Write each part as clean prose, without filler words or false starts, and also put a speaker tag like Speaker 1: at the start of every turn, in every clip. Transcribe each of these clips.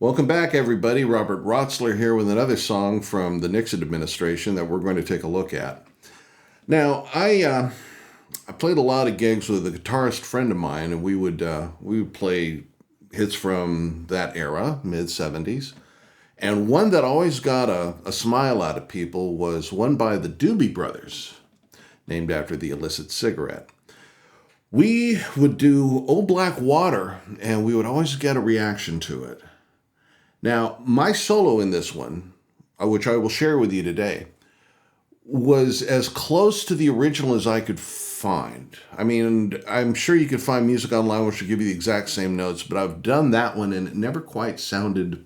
Speaker 1: Welcome back, everybody. Robert Rotzler here with another song from the Nixon administration that we're going to take a look at. Now, I played a lot of gigs with a guitarist friend of mine, and we would play hits from that era, mid-'70s. And one that always got a smile out of people was one by the Doobie Brothers, named after the illicit cigarette. We would do Old Black Water, and we would always get a reaction to it. Now, my solo in this one, which I will share with you today, was as close to the original as I could find. I mean, I'm sure you could find music online which will give you the exact same notes, but I've done that one and it never quite sounded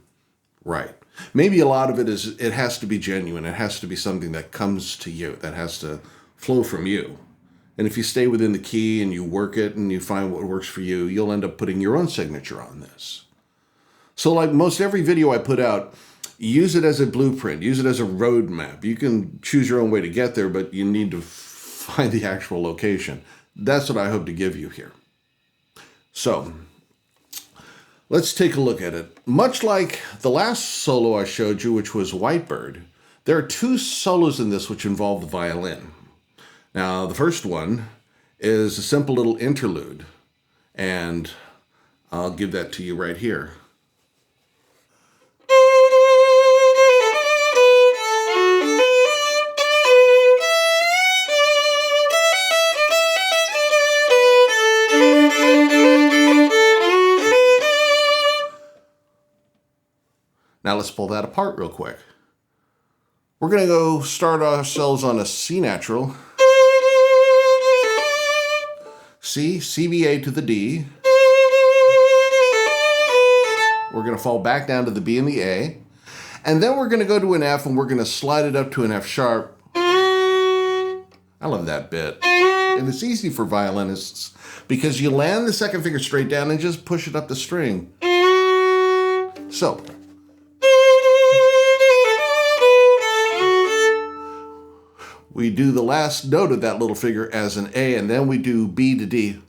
Speaker 1: right. Maybe a lot of it has to be genuine. It has to be something that comes to you, that has to flow from you. And if you stay within the key and you work it and you find what works for you, you'll end up putting your own signature on this. So like most every video I put out, use it as a blueprint, use it as a roadmap. You can choose your own way to get there, but you need to find the actual location. That's what I hope to give you here. So let's take a look at it. Much like the last solo I showed you, which was Whitebird, there are two solos in this which involve the violin. Now, the first one is a simple little interlude, and I'll give that to you right here. Now let's pull that apart real quick. We're going to go start ourselves on a C natural. C, CBA to the D. We're going to fall back down to the B and the A. And then we're going to go to an F and we're going to slide it up to an F sharp. I love that bit. And it's easy for violinists because you land the second finger straight down and just push it up the string. So, we do the last note of that little figure as an A, and then we do B to D.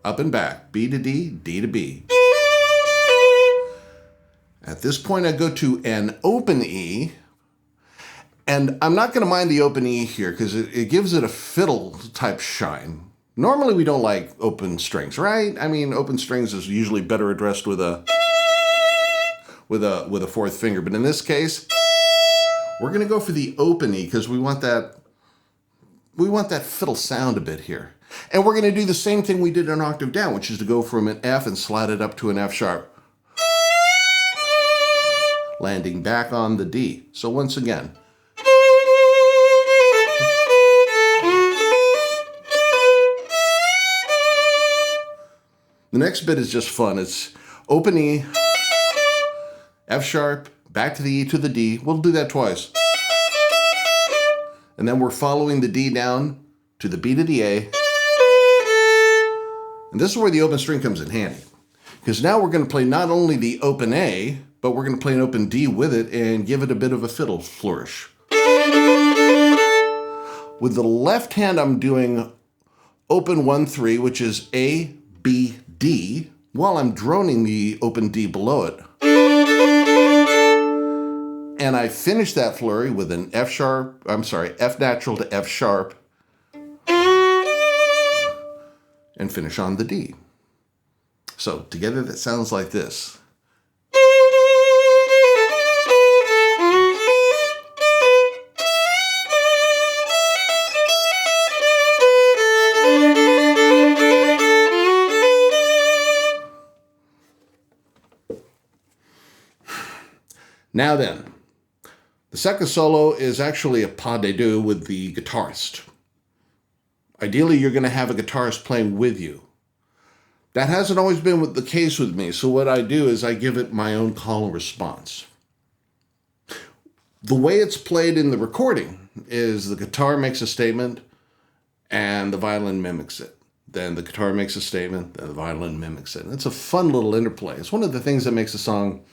Speaker 1: Up and back, B to D, D to B. At this point, I go to an open E, and I'm not going to mind the open E here because it gives it a fiddle type shine. Normally, we don't like open strings, right? I mean, open strings is usually better addressed with a fourth finger, but in this case, we're going to go for the open E because we want that fiddle sound a bit here. And we're going to do the same thing we did an octave down, which is to go from an F and slide it up to an F sharp, landing back on the D. So once again. The next bit is just fun. It's open E, F sharp, back to the E to the D. We'll do that twice. And then we're following the D down to the B to the A. And this is where the open string comes in handy. Because now we're going to play not only the open A, but we're going to play an open D with it and give it a bit of a fiddle flourish. With the left hand, I'm doing open 1-3, which is A, B, D, while I'm droning the open D below it. And I finish that flurry with an F natural to F sharp, and finish on the D. So together that sounds like this. Now then, the second solo is actually a pas de deux with the guitarist. Ideally, you're going to have a guitarist playing with you. That hasn't always been the case with me, so what I do is I give it my own call and response. The way it's played in the recording is the guitar makes a statement and the violin mimics it. Then the guitar makes a statement, then the violin mimics it. And it's a fun little interplay. It's one of the things that makes a song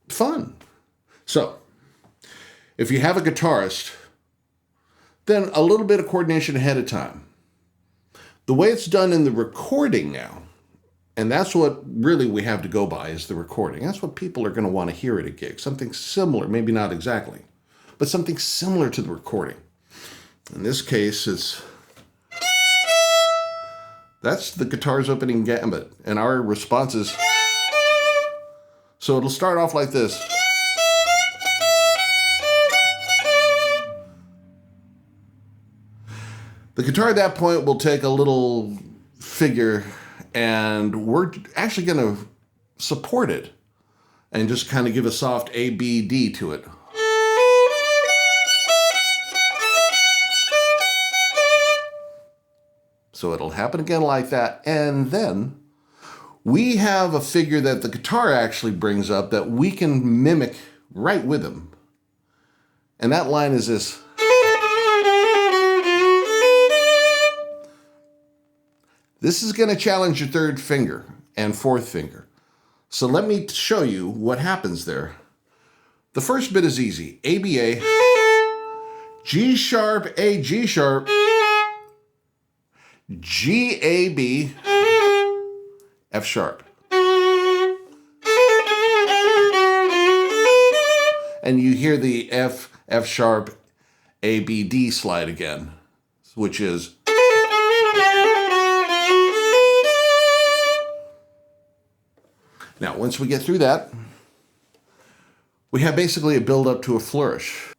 Speaker 1: fun. So, if you have a guitarist, then a little bit of coordination ahead of time. The way it's done in the recording now And that's what really we have to go by is the recording. That's what people are going to want to hear at a gig. Something similar, maybe not exactly, but something similar to the recording. In this case, that's the guitar's opening gambit. And our response is, so it'll start off like this. The guitar at that point will take a little figure, and we're actually going to support it and just kind of give a soft A, B, D to it. So it'll happen again like that, and then we have a figure that the guitar actually brings up that we can mimic right with him. And that line is this. This is going to challenge your third finger and fourth finger. So let me show you what happens there. The first bit is easy. A, B, A, G sharp, A, G sharp, G, A, B, F sharp. And you hear the F, F sharp, A, B, D slide again, which is. Now, once we get through that, we have basically a build up to a flourish.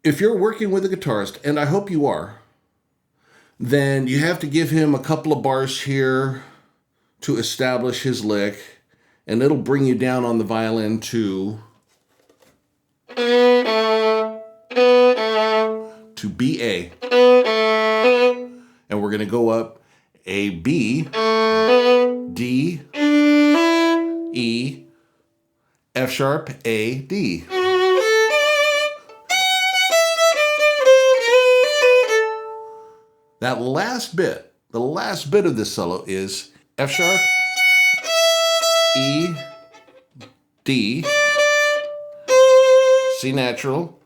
Speaker 1: If you're working with a guitarist, and I hope you are, then you have to give him a couple of bars here to establish his lick, and it'll bring you down on the violin to B, A. And we're going to go up A, B, D, E, F sharp, A, D. That last bit, the last bit of this solo is F sharp, E, D, C natural,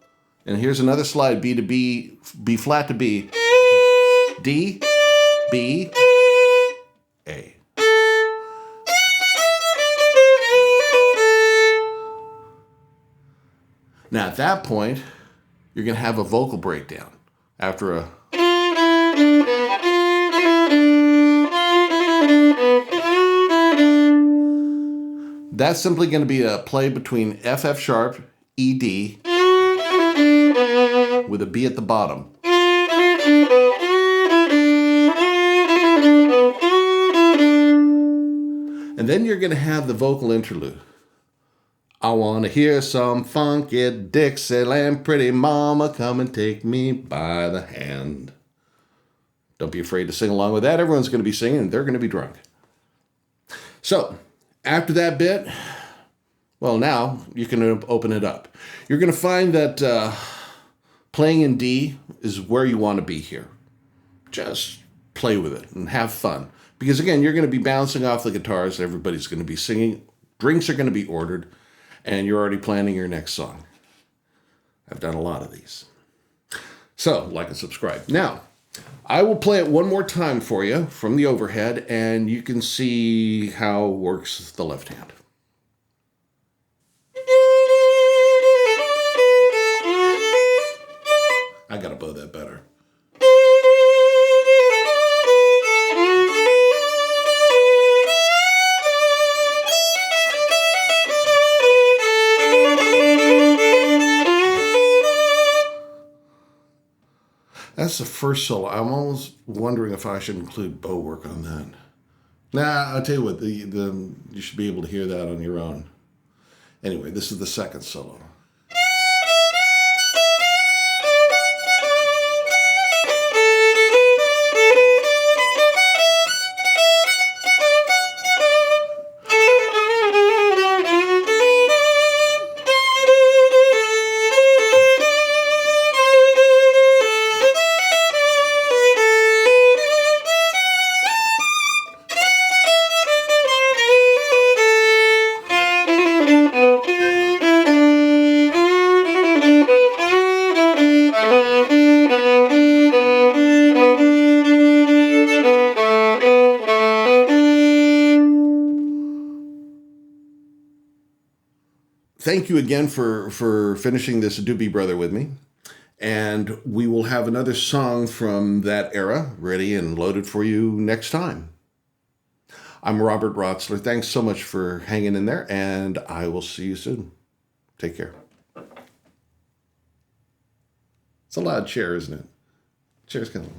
Speaker 1: and here's another slide, B to B, B flat to B, D, B, A. Now at that point, you're going to have a vocal breakdown after a. That's simply going to be a play between F, F sharp, E, D, with a B at the bottom. And then you're going to have the vocal interlude. I want to hear some funky Dixieland, pretty mama, come and take me by the hand. Don't be afraid to sing along with that. Everyone's going to be singing, and they're going to be drunk. So, after that bit, well, now you can open it up. You're going to find that playing in D is where you want to be here. Just play with it and have fun. Because, again, you're going to be bouncing off the guitars. Everybody's going to be singing. Drinks are going to be ordered. And you're already planning your next song. I've done a lot of these. So, like and subscribe. Now, I will play it one more time for you from the overhead, and you can see how it works the left hand. I gotta bow that better. That's the first solo. I'm almost wondering if I should include bow work on that. Nah, I'll tell you what, you should be able to hear that on your own. Anyway, this is the second solo. thank you again for finishing this Doobie Brother with me. And we will have another song from that era ready and loaded for you next time. I'm Robert Rotzler. Thanks so much for hanging in there, and I will see you soon. Take care. It's a loud chair, isn't it? Chair's kind of...